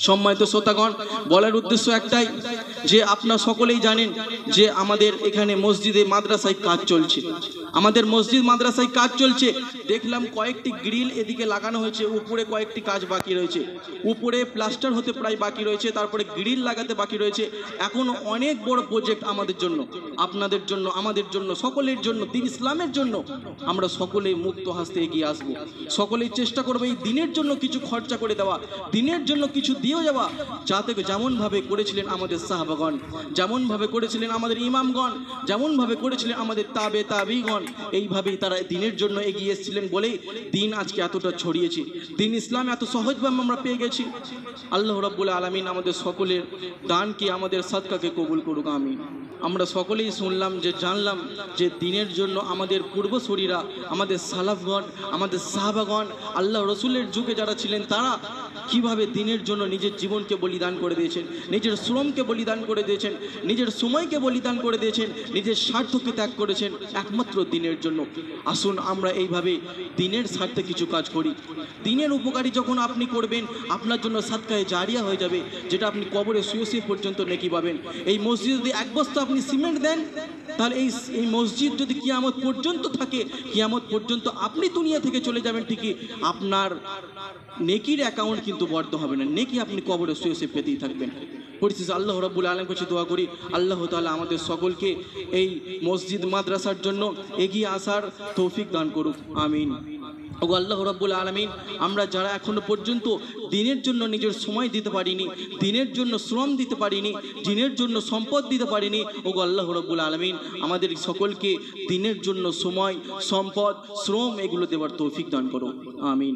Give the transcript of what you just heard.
সম্মানিত শ্রোতাগণ, বলার উদ্দেশ্য একটাই যে আপনারা সকলেই জানেন যে আমাদের এখানে মসজিদে মাদ্রাসায় কাজ চলছে। আমাদের মসজিদ মাদ্রাসায় কাজ চলছে। দেখলাম কয়েকটি গ্রিল এদিকে লাগানো হয়েছে, উপরে কয়েকটি কাজ বাকি রয়েছে, উপরে প্লাস্টার হতে প্রায় বাকি রয়েছে, তারপরে গ্রিল লাগাতে বাকি রয়েছে। এখন অনেক বড় প্রজেক্ট আমাদের জন্য, আপনাদের জন্য, আমাদের জন্য, সকলের জন্য, দিন ইসলামের জন্য। আমরা সকলেই মুক্ত হাসতে এগিয়ে আসবো, সকলেই চেষ্টা করবো এই দিনের জন্য কিছু খরচা করে দেওয়া, দিনের জন্য কিছু দিয়েও যাওয়া, যাতে যেমনভাবে করেছিলেন আমাদের সাহাবাগণ, যেমনভাবে করেছিলেন আমাদের ইমামগণ, যেমনভাবে করেছিলেন আমাদের তাবিগণ, এইভাবেই তারা দিনের জন্য এগিয়ে এসেছিলেন বলেই দিন আজকে এতটা ছড়িয়েছে, দিন ইসলাম এত সহজভাবে আমরা পেয়ে গেছি। আল্লাহ রাব্বুল আলামিন আমাদের সকলের দানকে, আমাদের সাদকাকে কবুল করুক, আমিন। আমরা সকলেই শুনলাম, যে জানলাম যে দিনের জন্য আমাদের পূর্বসূরীরা, আমাদের সালাফগণ, আমাদের সাহাবাগণ, আল্লাহ রসুলের যুগে যারা ছিলেন, তারা কিভাবে দিনের জন্য নিজের জীবনকে বলিদান করে দিয়েছেন, নিজের শ্রমকে বলিদান করে দিয়েছেন, নিজের সময়কে বলিদান করে দিয়েছেন, নিজের স্বার্থকে ত্যাগ করেছেন একমাত্র দিনের জন্য। আসুন আমরা এইভাবে দিনের স্বার্থে কিছু কাজ করি। দিনের উপকারী যখন আপনি করবেন, আপনার জন্য সাদকায়ে জারিয়া হয়ে যাবে, যেটা আপনি কবরে শুয়ে পর্যন্ত নেকি পাবেন। এই মসজিদ যদি এক বস্তা আপনি সিমেন্ট দেন, তাহলে এই মসজিদ যদি কিয়ামত পর্যন্ত থাকে, কিয়ামত পর্যন্ত আপনি দুনিয়া থেকে চলে যাবেন ঠিকই, আপনার নেকির অ্যাকাউন্ট কিন্তু বদ্ধ হবে না, নেকি আপনি কবরে শুয়ে পেতেই থাকবেন। পরিশেষে আল্লাহ রাব্বুল আলামিনের কাছে দোয়া করি, আল্লাহ তাআলা আমাদের সকলকে এই মসজিদ মাদ্রাসার জন্য এগিয়ে আসার তৌফিক দান করুক, আমিন। ওগো আল্লাহ রাব্বুল আলামিন, আমরা যারা এখনো পর্যন্ত দিনের জন্য নিজের সময় দিতে পারিনি, দিনের জন্য শ্রম দিতে পারিনি, দিনের জন্য সম্পদ দিতে পারিনি, ওগো আল্লাহ রাব্বুল আলামিন আমাদের সকলকে দিনের জন্য সময়, সম্পদ, শ্রম এগুলো দেওয়ার তৌফিক দান করো, আমিন।